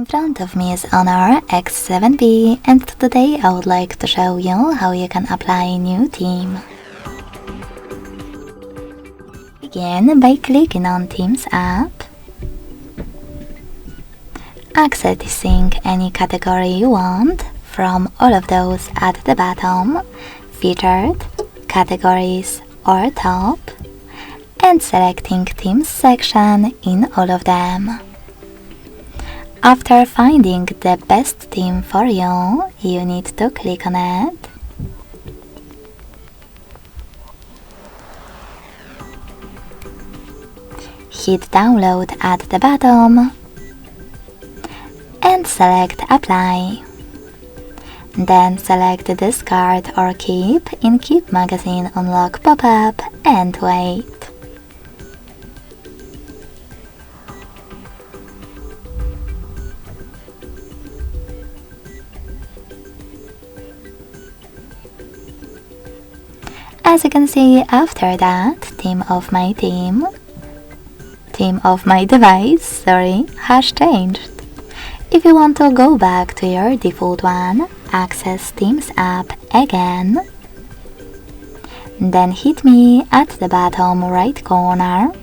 In front of me is HONOR X7b, and today I would like to show you how you can apply a new theme. Begin by clicking on Themes app, accessing any category you want from all of those at the bottom, featured, categories or top, and selecting Themes section in all of them. After finding the best theme for you, you need to click on it. Hit download at the bottom and select apply. Then select discard or keep in Keep Magazine Unlock pop-up and wait. As you can see, after that, theme of my device, has changed. If you want to go back to your default one, access Themes app again. Then hit me at the bottom right corner.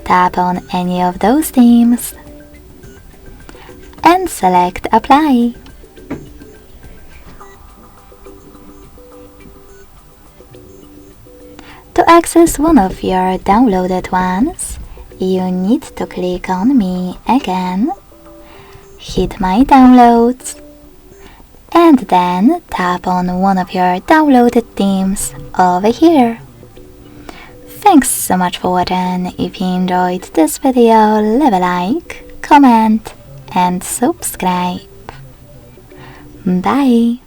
Tap on any of those themes and select apply. To access one of your downloaded ones, you need to click on Me again, hit My Downloads, and then tap on one of your downloaded themes over here. Thanks so much for watching. If you enjoyed this video, leave a like, comment, and subscribe. Bye!